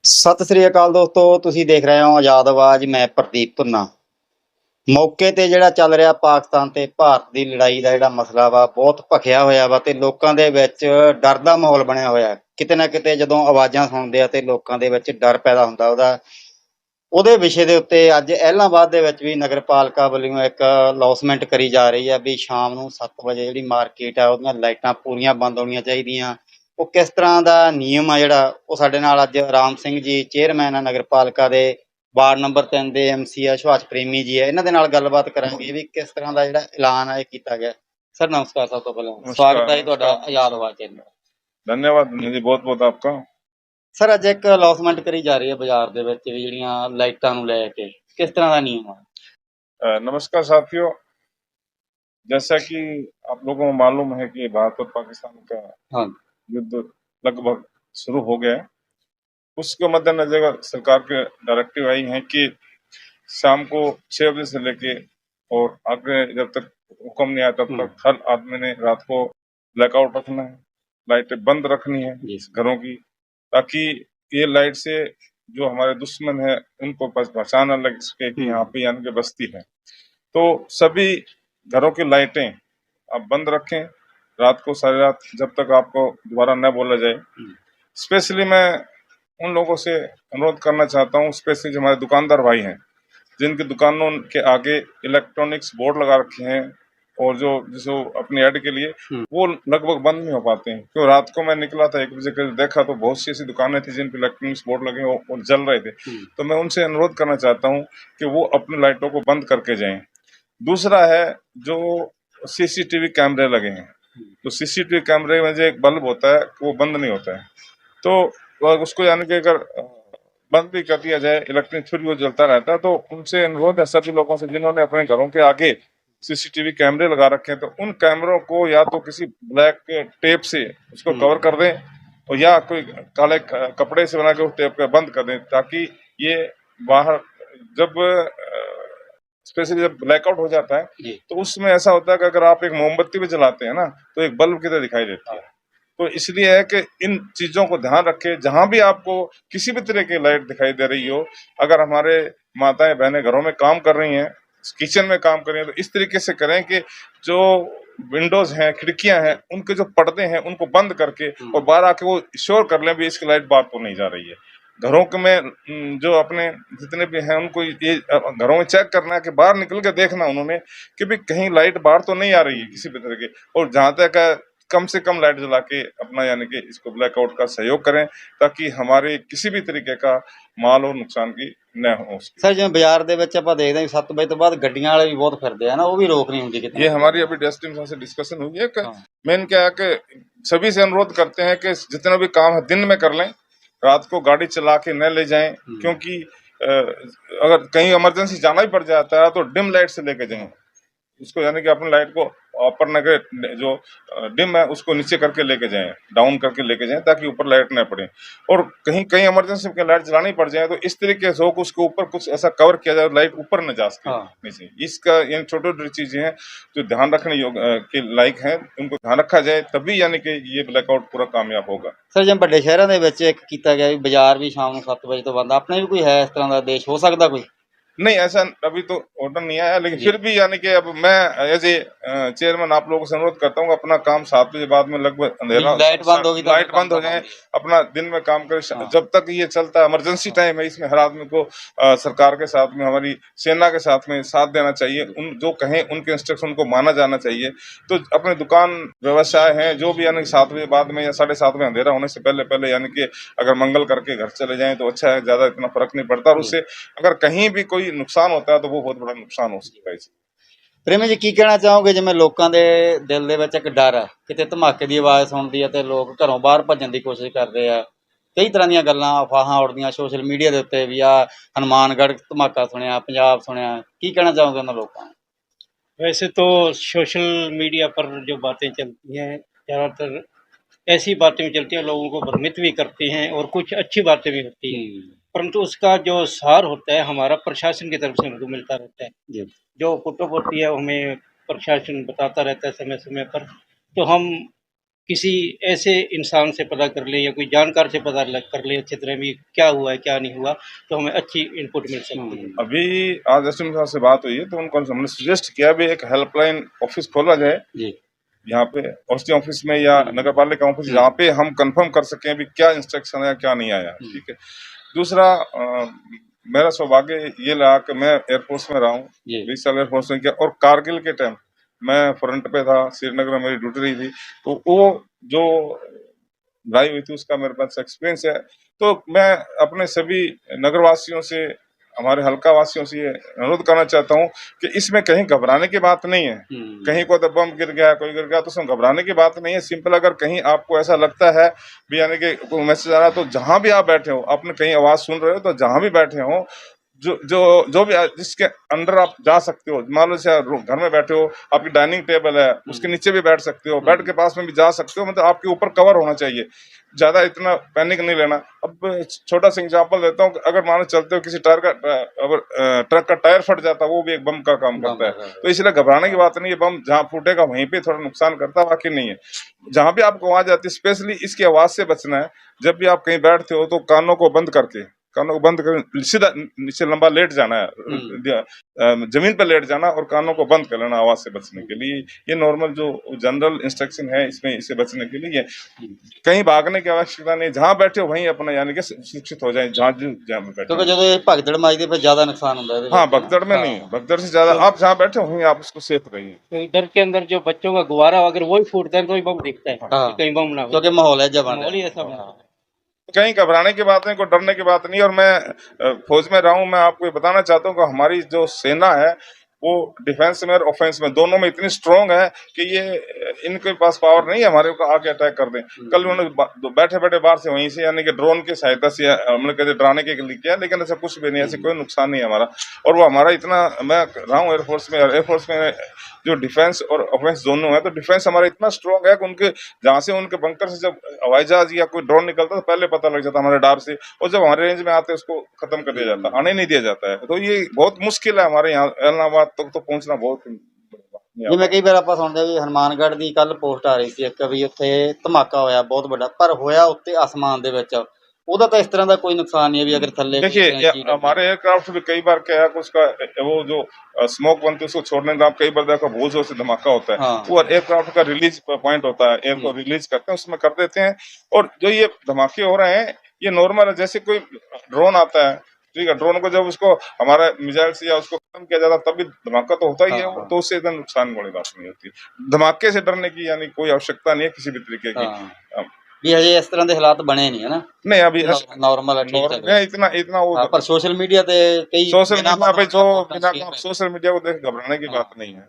ਸਤਿ ਸ੍ਰੀ ਅਕਾਲ ਦੋਸਤੋ, ਤੁਸੀਂ ਦੇਖ ਰਹੇ ਹੋ ਆਜ਼ਾਦ ਆਵਾਜ਼। ਮੈਂ ਪ੍ਰਦੀਪ ਧੁੰਨਾ। ਮੌਕੇ ਤੇ ਜਿਹੜਾ ਚੱਲ ਰਿਹਾ ਪਾਕਿਸਤਾਨ ਤੇ ਭਾਰਤ ਦੀ ਲੜਾਈ ਦਾ ਜਿਹੜਾ ਮਸਲਾ ਵਾ, ਬਹੁਤ ਭਖਿਆ ਹੋਇਆ ਵਾ ਤੇ ਲੋਕਾਂ ਦੇ ਵਿੱਚ ਡਰ ਦਾ ਮਾਹੌਲ ਬਣਿਆ ਹੋਇਆ। ਕਿਤੇ ਨਾ ਕਿਤੇ ਜਦੋਂ ਆਵਾਜ਼ਾਂ ਸੁਣਦੇ ਆ ਤੇ ਲੋਕਾਂ ਦੇ ਵਿੱਚ ਡਰ ਪੈਦਾ ਹੁੰਦਾ ਉਹਦੇ ਵਿਸ਼ੇ ਦੇ ਉੱਤੇ ਅੱਜ ਐਲਾਹਾਬਾਦ ਦੇ ਵਿੱਚ ਵੀ ਨਗਰਪਾਲਿਕਾ ਵੱਲੋਂ ਇੱਕ ਅਨਾਉਂਸਮੈਂਟ ਕਰੀ ਜਾ ਰਹੀ ਆ ਵੀ ਸ਼ਾਮ ਨੂੰ 7 ਵਜੇ ਜਿਹੜੀ ਮਾਰਕੀਟ ਆ ਉਹਦੀਆਂ ਲਾਈਟਾਂ ਪੂਰੀਆਂ ਬੰਦ ਹੋਣੀਆਂ ਚਾਹੀਦੀਆਂ। ਉਹ ਕਿਸ ਤਰ੍ਹਾਂ ਦਾ ਨਿਯਮ ਆ ਜਿਹੜਾ, ਉਹ ਸਾਡੇ ਨਾਲ ਅੱਜ ਰਾਮ ਸਿੰਘ ਜੀ ਚੇਅਰਮੈਨ ਆ ਨਗਰਪਾਲਿਕਾ ਦੇ, ਵਾਰਡ ਨੰਬਰ 3 ਦੇ ਐਮਸੀ ਆ ਸੁਭਾਸ਼ ਪ੍ਰੇਮੀ ਜੀ ਆ, ਇਹਨਾਂ ਦੇ ਨਾਲ ਗੱਲਬਾਤ ਕਰਾਂਗੇ ਵੀ ਕਿਸ ਤਰ੍ਹਾਂ ਦਾ ਜਿਹੜਾ ਐਲਾਨ ਆ ਇਹ ਕੀਤਾ ਗਿਆ। ਸਰ ਨਮਸਕਾਰ। ਸਭ ਤੋਂ ਪਹਿਲਾਂ ਸਵਾਗਤ ਹੈ ਜੀ ਤੁਹਾਡਾ ਆਜ਼ਾਦ ਆਵਾਜ਼ ਚੈਨਲ। धन्यवाद जी, बहुत बहुत आपका। ਸਰ ਅੱਜ ਇੱਕ ਅਨਾਉਂਸਮੈਂਟ ਕਰੀ ਜਾ ਰਹੀ ਹੈ ਬਾਜ਼ਾਰ ਦੇ ਵਿੱਚ ਵੀ ਜਿਹੜੀਆਂ ਲਾਈਟਾਂ ਨੂੰ ਲੈ ਕੇ, ਕਿਸ ਤਰ੍ਹਾਂ ਦਾ ਨਿਯਮ ਆ? नमस्कार साथियों, जैसा कि आप लोगों को मालूम है कि भारत और पाकिस्तान का हाँ युद्ध लगभग शुरू हो गया है। उसके मद्देनजर सरकार के डायरेक्टिव आई हैं कि शाम को 6 बजे से लेके और आगे जब तक हुक्म नहीं आया तब तक हर आदमी ने रात को ब्लैकआउट रखना है, लाइटें बंद रखनी है घरों की, ताकि ये लाइट से जो हमारे दुश्मन है उनको पहचान लग सके कि यहाँ पे यानी कि बस्ती है। तो सभी घरों की लाइटें आप बंद रखें रात को, सारी रात, जब तक आपको दोबारा न बोला जाए। स्पेशली मैं उन लोगों से अनुरोध करना चाहता हूँ, स्पेशली जो हमारे दुकानदार भाई हैं जिनकी दुकानों के आगे इलेक्ट्रॉनिक्स बोर्ड लगा रखे हैं और जो अपनी ऐड के लिए वो लगभग बंद नहीं हो पाते हैं। क्यों, रात को मैं निकला था 1 बजे करीब, देखा तो बहुत सी ऐसी दुकानें थी जिन पर इलेक्ट्रॉनिक्स बोर्ड लगे और जल रहे थे। तो मैं उनसे अनुरोध करना चाहता हूँ कि वो अपनी लाइटों को बंद करके जाएं। दूसरा है, जो सीसीटीवी कैमरे लगे हैं, तो सीसीटीवी कैमरे में जो एक बल्ब होता है वो बंद नहीं होता है, तो उसको यानी कि अगर बंद भी कर दिया जाए, इलेक्ट्रिक फिर वो जलता रहता है। तो उनसे अनुरोध है सभी लोगों से जिन्होंने अपने घरों के आगे सीसीटीवी कैमरे लगा रखे हैं, तो उन कैमरों को या तो किसी ब्लैक टेप से उसको कवर कर दें और या कोई काले कपड़े से बना के उस टेप को बंद कर दें, ताकि ये बाहर जब स्पेशली जब ब्लैकआउट हो जाता है तो उसमें ऐसा होता है कि अगर आप एक मोमबत्ती भी जलाते हैं ना तो एक बल्ब की तरह दिखाई देता है। तो इसलिए है कि इन चीजों को ध्यान रखें। जहां भी आपको किसी भी तरह की लाइट दिखाई दे रही हो, अगर हमारे माताएं बहनें घरों में काम कर रही हैं, किचन में काम कर रही हैं, तो इस तरीके से करें कि जो विंडोज हैं, खिड़कियां हैं, उनके जो पर्दे हैं उनको बंद करके और बाहर आके वो श्योर कर लें भी इसकी लाइट बाहर तो नहीं जा रही है। घरों के में जो अपने जितने भी हैं उनको ये घरों में चेक करना है कि बाहर निकल के देखना उन्होंने कि भी कहीं लाइट बाहर तो नहीं आ रही है किसी भी तरह की, और जहां तक कम से कम लाइट जला के अपना यानी कि इसको ब्लैकआउट का सहयोग करें, ताकि हमारे किसी भी तरीके का माल और नुकसान की न हो। सर जिवें बाजार ਦੇ ਵਿੱਚ ਆਪਾਂ ਦੇਖਦੇ ਹਾਂ 7 ਵਜੇ ਤੋਂ ਬਾਅਦ ਗੱਡੀਆਂ ਵਾਲੇ ਵੀ ਬਹੁਤ ਫਿਰਦੇ ਆ ਨਾ, ਉਹ ਵੀ रोक नहीं होती कितने। ये हमारी अभी डेस्क टीम से डिस्कशन हुई है। मेन क्या है कि सभी से अनुरोध करते हैं कि जितना भी काम है दिन में कर लें, रात को गाड़ी चला के न ले जाएं, क्योंकि अगर कहीं इमरजेंसी जाना भी पड़ जाता है तो डिम लाइट से लेके जाएं उसको, यानी कि अपनी लाइट को ऊपर न करे, जो डिम है उसको नीचे करके लेके जाएं, डाउन करके लेके जाएं, ताकि ऊपर लाइट न पड़े। और कहीं कहीं इमरजेंसी में लाइट जलानी पड़ जाए तो इस तरीके से हो कि उसके ऊपर कुछ ऐसा कवर किया जाए लाइट ऊपर न जा सके नीचे। इसका यानी छोटी छोटी चीजें हैं जो ध्यान रखने योग्य के लायक हैं, उनको ध्यान रखा जाए तभी यानी कि ये ब्लैकआउट पूरा कामयाब होगा। सर जिवें ਵੱਡੇ ਸ਼ਹਿਰਾਂ ਦੇ ਵਿੱਚ ਇੱਕ ਕੀਤਾ ਗਿਆ ਵੀ ਬਾਜ਼ਾਰ ਵੀ ਸ਼ਾਮ ਨੂੰ 7 ਵਜੇ ਤੋਂ ਬੰਦ, ਆਪਣੇ ਵੀ ਕੋਈ ਹੈ ਇਸ ਤਰ੍ਹਾਂ ਦਾ ਆਦੇਸ਼? ਹੋ ਸਕਦਾ ਕੋਈ? नहीं, ऐसा अभी तो ऑर्डर नहीं आया, लेकिन फिर भी यानी कि अब मैं एज ए चेयरमैन आप लोगों से अनुरोध करता हूँ अपना काम 7 बजे बाद में लगभग अंधेरा, लाइट बंद होगी, लाइट बंद हो जाए, अपना दिन में काम करें। जब तक ये चलता है, इमरजेंसी टाइम है, इसमें हर आदमी को सरकार के साथ में, हमारी सेना के साथ में साथ देना चाहिए। उन जो कहें उनके इंस्ट्रक्शन को माना जाना चाहिए। तो अपने दुकान व्यवसाय हैं जो भी यानी 7 बजे बाद में या 7:30 में अंधेरा होने से पहले पहले यानी कि अगर मंगल करके घर चले जाएं तो अच्छा है, ज्यादा इतना फर्क नहीं पड़ता। और उससे अगर कहीं भी कोई नुकसान होता है तो वो बहुत बड़ा नुकसान हो सकता है। ਪ੍ਰੇਮੀ ਜੀ ਕੀ ਕਹਿਣਾ ਚਾਹੋਗੇ, ਜਿਵੇਂ ਲੋਕਾਂ ਦੇ ਦਿਲ ਦੇ ਵਿੱਚ ਇੱਕ ਡਰ ਹੈ, ਕਿਤੇ ਧਮਾਕੇ ਦੀ ਆਵਾਜ਼ ਸੁਣਦੀ ਹੈ ਤੇ ਲੋਕ ਘਰੋਂ ਬਾਹਰ ਭੱਜਣ ਦੀ ਕੋਸ਼ਿਸ਼ ਕਰਦੇ ਆ, ਕਈ ਤਰ੍ਹਾਂ ਦੀਆਂ ਗੱਲਾਂ ਅਫਵਾਹਾਂ ਉੜਦੀਆਂ ਸੋਸ਼ਲ ਮੀਡੀਆ ਦੇ ਉੱਤੇ ਵੀ ਆ ਹਨੂਮਾਨਗढ़ ਧਮਾਕਾ ਸੁਣਿਆ, ਪੰਜਾਬ ਸੁਣਿਆ, ਕੀ ਕਹਿਣਾ ਚਾਹੋਗੇ ਉਹਨਾਂ ਲੋਕਾਂ ਨੂੰ? वैसे तो सोशल मीडिया पर जो बातें चलती हैं ज़्यादातर ऐसी बातें चलती हैं, लोगों को भ्रमित भी करती हैं और कुछ अच्छी बातें भी होती हैं, परंतु उसका जो सार होता है हमारा प्रशासन की तरफ से हमको मिलता रहता है। जो पुटअप होती है हमें प्रशासन बताता रहता है समय समय पर, तो हम किसी ऐसे इंसान से पता कर लें या कोई जानकार से पता कर लें अच्छी तरह भी क्या हुआ है क्या नहीं हुआ, तो हमें अच्छी इनपुट मिल सकती है। अभी आज एसएम साहब से बात हुई है तो उनको हमने सजेस्ट किया भी एक हेल्पलाइन ऑफिस खोला जाए जी यहाँ पे औषधि ऑफिस में या नगर पालिका ऑफिस, जहाँ पे हम कंफर्म कर सकें भी क्या इंस्ट्रक्शन है क्या नहीं आया। ठीक है। दूसरा मेरा सौभाग्य ये रहा कि मैं एयरफोर्स में रहा हूँ, जी 20 साल एयरफोर्स में किया, और कारगिल के टाइम मैं फ्रंट पे था, श्रीनगर में मेरी ड्यूटी रही थी, तो वो जो लड़ाई हुई थी उसका मेरे पास एक्सपीरियंस है। तो मैं अपने सभी नगरवासियों से, हमारे हल्का वासियों से ये अनुरोध करना चाहता हूँ कि इसमें कहीं घबराने की बात नहीं है। कहीं को तो बम गिर गया, कोई गिर गया, तो उसमें घबराने की बात नहीं है। सिंपल अगर कहीं आपको ऐसा लगता है भी, यानी कि कोई मैसेज आ रहा है, तो जहां भी आप बैठे हो, आपने कहीं आवाज सुन रहे हो, तो जहां भी बैठे हो, जो जो जो भी जिसके अंदर आप जा सकते हो, मान लो जैसे घर में बैठे हो, आपकी डाइनिंग टेबल है, उसके नीचे भी बैठ सकते हो, बेड के पास में भी जा सकते हो, मतलब आपके ऊपर कवर होना चाहिए। ज्यादा इतना पैनिक नहीं लेना। अब छोटा सा एग्जांपल देता हूँ, अगर मान लो चलते हो किसी टायर का, अगर ट्रक का टायर फट जाता है, वो भी एक बम का काम करता है। तो इसलिए घबराने की बात नहीं है। बम जहाँ फूटेगा वहीं पे थोड़ा नुकसान करता है, बाकी नहीं है। जहां भी आपको आवाज आती है, स्पेशली इसकी आवाज से बचना है। जब भी आप कहीं बैठते हो तो कानों को बंद करके, कानों को बंद कर सीधा नीचे लंबा लेट जाना है, जमीन पर लेट जाना और कानों को बंद कर लेना आवाज से बचने के लिए। ये नॉर्मल जो जनरल इंस्ट्रक्शन है इसमें, इससे बचने के लिए। कहीं भागने की आवश्यकता नहीं, जहां बैठे हो वहीं अपना यानी कि सुरक्षित हो जाए, जहां जहां बैठे। क्योंकि ਜਦੋਂ ਇਹ ਭਗਦੜ ਮਚਦੀ ਫਿਰ ਜ਼ਿਆਦਾ ਨੁਕसान ਹੁੰਦਾ ਇਹਦੇ हाँ, ਵਿੱਚ ना। भगदड़ में नहीं है, भगदड़ से ज्यादा आप जहाँ बैठे हो वहीं आप उसको सेफ रहिए। तो डर के अंदर जो बच्चों का गुब्बारा अगर वही फूटता है तो ही बम दिखता है हाँ। कि कहीं बम ना हो। क्योंकि माहौल है जब माहौल ही ऐसा बना है। कहीं घबराने की बात नहीं, कोई डरने की बात नहीं। और मैं फौज में रहा हूं, मैं आपको ये बताना चाहता हूं कि हमारी जो सेना है वो डिफेंस में और ऑफेंस में दोनों में इतनी स्ट्रांग है कि ये इनके पास पावर नहीं है हमारे को आके अटैक कर दें। कल उन्होंने बैठे बैठे बाहर से वहीं से यानी कि ड्रोन की सहायता से हमने कहते डराने के लिए किया, लेकिन ऐसा कुछ भी नहीं, ऐसे कोई नुकसान नहीं है हमारा। और वो हमारा इतना, मैं रहा हूँ एयरफोर्स में, और एयरफोर्स में जो डिफेंस और ऑफेंस दोनों है, तो डिफेंस हमारा इतना स्ट्रांग है कि उनके जहां से उनके बंकर से जब हवाई जहाज या कोई ड्रोन निकलता है तो पहले पता लग जाता हमारे डार से, और जब हमारे रेंज में आते हैं उसको खत्म कर दिया जाता है, आने नहीं दिया जाता है। तो ये बहुत मुश्किल है हमारे यहाँ इलाहाबाद तक तो पहुंचना बहुत। ਜਿਵੇਂ ਕਈ ਵਾਰ ਆਪਾਂ ਸੁਣਦੇ ਵੀ ਹਨੂਮਾਨਗੜ੍ਹ ਦੀ ਕੱਲ ਪੋਸਟ ਆ ਰਹੀ ਸੀ ਇੱਕ ਵੀ ਉੱਥੇ ਧਮਾਕਾ ਹੋਇਆ ਬਹੁਤ ਵੱਡਾ, ਪਰ ਹੋਇਆ ਉੱਤੇ ਆਸਮਾਨ ਦੇ ਵਿੱਚ, ਉਹਦਾ ਤਾਂ ਇਸ ਤਰ੍ਹਾਂ ਦਾ ਕੋਈ ਨੁਕसान नहीं है भी अगर थल्ले देखिए हमारे एयरक्राफ्ट भी कई बार क्या है कि उसका वो जो स्मोक बनती है उसको छोड़ने का, आप कई बार देखो बहुत जोर से धमाका होता है। हाँ। वो एयरक्राफ्ट का रिलीज पॉइंट होता है, एयर को रिलीज करते हैं, उसमें कर देते हैं। और जो ये धमाके हो रहे हैं ये नॉर्मल है, जैसे कोई ड्रोन आता है, ठीक है, ड्रोन को जब उसको हमारा मिसाइल से या उसको खत्म किया जाता है तब भी धमाका तो होता ही है। हाँ। तो उससे इतना नुकसान वाली बात नहीं होती। धमाके से डरने की यानी कोई आवश्यकता नहीं है किसी भी तरीके की। हाँ। भी हजे इस तरह ਦੇ ਹਾਲਾਤ ਬਣੇ ਨਹੀਂ ਹੈ ਨਾ, नहीं अभी नॉर्मल है, ठीक चल रहा है। इतना इतना वो पर सोशल मीडिया पे कई सोशल बिना मीडिया पे जो मतलब बिना शेयर है। सोशल मीडिया को देख घबराने की हाँ। बात नहीं है।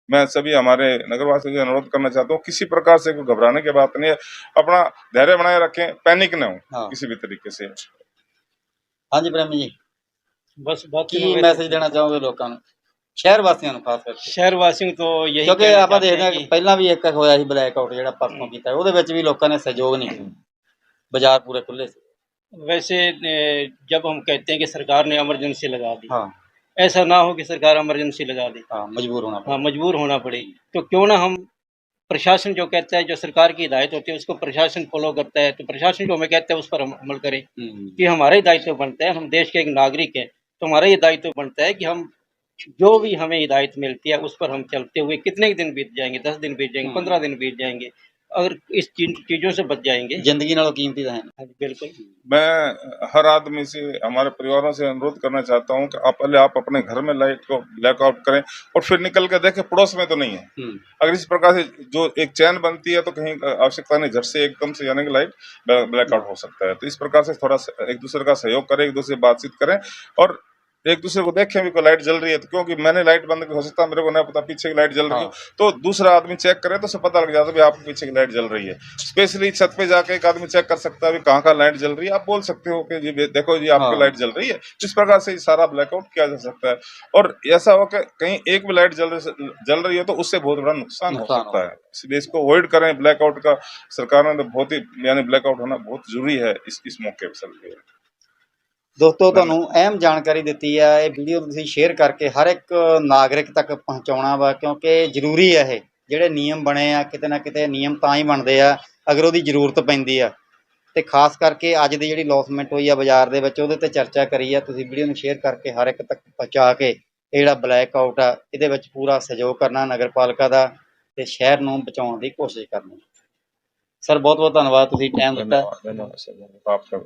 मैं सभी हमारे नगरवासियों से अनुरोध करना चाहता हूँ, किसी प्रकार से कोई घबराने की बात नहीं है, अपना धैर्य बनाए रखें, पैनिक न हो हाँ। किसी भी तरीके से। हाँ जी प्रेमी जी, बस बाकी ਕੀ ਮੈਸੇਜ ਦੇਣਾ ਚਾਹੋਗੇ ਲੋਕਾਂ ਨੂੰ, ਸ਼ਹਿਰ ਵਾਸੀਆਂ ਨੂੰ ਖਾਸ ਕਰਕੇ? शहर वासियों तो यही ਕਿਉਂਕਿ कहना ਆਪਾਂ चाहते ਦੇਖਦੇ ਹਾਂ हैं ਕਿ कि ਪਹਿਲਾਂ ਵੀ ਇੱਕ ਹੋਇਆ ਸੀ ਬਲੈਕ ਆਊਟ ਜਿਹੜਾ ਪਰਸੋਂ ਕੀਤਾ, ਉਹਦੇ ਵਿੱਚ ਵੀ ਲੋਕਾਂ ਨੇ ਸਹਿਯੋਗ ਨਹੀਂ ਕੀਤਾ, ਬਾਜ਼ਾਰ पूरे खुले से। वैसे जब हम कहते हैं कि सरकार ने इमरजेंसी लगा दी, हाँ ऐसा ना हो कि सरकार इमरजेंसी लगा दे, हाँ, मजबूर होना हाँ मजबूर होना पड़े, तो क्यों ना हम प्रशासन जो कहता है, जो सरकार की हिदायत होती है उसको प्रशासन फॉलो करता है, तो प्रशासन जो हमें कहता है उस पर हम अमल करें। पड़ेगा। कि हमारा ही दायित्व बनता है, हम देश के एक नागरिक हैं, तो हमारा ये दायित्व बनता है कि हम जो भी हमें हिदायत मिलती है उस पर हम चलते हुए कितने दिन बीत जाएंगे, 10 दिन बीत जाएंगे, 15 दिन बीत जाएंगे, अगर इस चीज़ों से बच जाएंगे। जिंदगी नालों कीमती तो है। हाँ जी, बिल्कुल। मैं हर आदमी से, हमारे परिवारों से अनुरोध करना चाहता हूँ कि पहले आप अपने घर में लाइट को ब्लैकआउट करें और फिर निकल कर देखें पड़ोस में तो नहीं है। अगर इस प्रकार से जो एक चैन बनती है तो कहीं आवश्यकता नहीं, झट से एकदम से यानी कि लाइट ब्लैकआउट हो सकता है। तो इस प्रकार से थोड़ा एक दूसरे का सहयोग करें, एक दूसरे से बातचीत करें और एक दूसरे को देखें भी कोई लाइट जल रही है तो, क्योंकि मैंने लाइट बंद की हो सकता है मेरे को नहीं पता पीछे की लाइट जल रही है, तो दूसरा आदमी चेक करे तो उसे पता लग जाता है आपको पीछे की लाइट जल रही है। स्पेशली छत पे जाके एक आदमी चेक कर सकता है कहाँ का लाइट जल रही है, आप बोल सकते हो कि जी देखो जी आपकी लाइट जल रही है। इस प्रकार से सारा ब्लैकआउट किया जा सकता है। और ऐसा हो कि कहीं एक भी लाइट जल रही है तो उससे बहुत बड़ा नुकसान हो सकता है, इसलिए इसको अवॉइड करें ब्लैकआउट का। सरकार ने तो बहुत ही यानी ब्लैकआउट होना बहुत जरूरी है इस मौके पर। ਦੋਸਤੋ ਤੁਹਾਨੂੰ ਅਹਿਮ ਜਾਣਕਾਰੀ ਦਿੱਤੀ ਹੈ, ਇਹ ਵੀਡੀਓ ਤੁਸੀਂ ਸ਼ੇਅਰ ਕਰਕੇ ਹਰ ਇੱਕ ਨਾਗਰਿਕ ਤੱਕ ਪਹੁੰਚਾਉਣਾ ਵਾ, ਕਿਉਂਕਿ ਜ਼ਰੂਰੀ ਹੈ ਇਹ ਜਿਹੜੇ ਨਿਯਮ ਬਣੇ ਆ ਕਿਤੇ ਨਾ ਕਿਤੇ ਨਿਯਮ ਤਾਂ ਹੀ ਬਣਦੇ ਆ ਅਗਰ ਉਹਦੀ ਜ਼ਰੂਰਤ ਪੈਂਦੀ ਆ। ਤੇ ਖਾਸ ਕਰਕੇ ਅੱਜ ਦੀ ਜਿਹੜੀ ਲੌਸਮੈਂਟ ਹੋਈ ਆ ਬਾਜ਼ਾਰ ਦੇ ਵਿੱਚ ਉਹਦੇ ਤੇ ਚਰਚਾ ਕਰੀ ਆ। ਤੁਸੀਂ ਵੀਡੀਓ ਨੂੰ ਸ਼ੇਅਰ ਕਰਕੇ ਹਰ ਇੱਕ ਤੱਕ ਪਹੁੰਚਾ ਕੇ ਇਹ ਜਿਹੜਾ ਬਲੈਕ ਆਊਟ ਆ ਇਹਦੇ ਵਿੱਚ ਪੂਰਾ ਸਹਿਯੋਗ ਕਰਨਾ ਨਗਰ ਪਾਲਿਕਾ ਦਾ ਤੇ ਸ਼ਹਿਰ ਨੂੰ ਬਚਾਉਣ ਦੀ ਕੋਸ਼ਿਸ਼ ਕਰਨੀ। ਸਰ ਬਹੁਤ ਬਹੁਤ ਧੰਨਵਾਦ, ਤੁਸੀਂ ਟਾਈਮ ਦਿੱਤਾ। धन्यवाद सर, आपका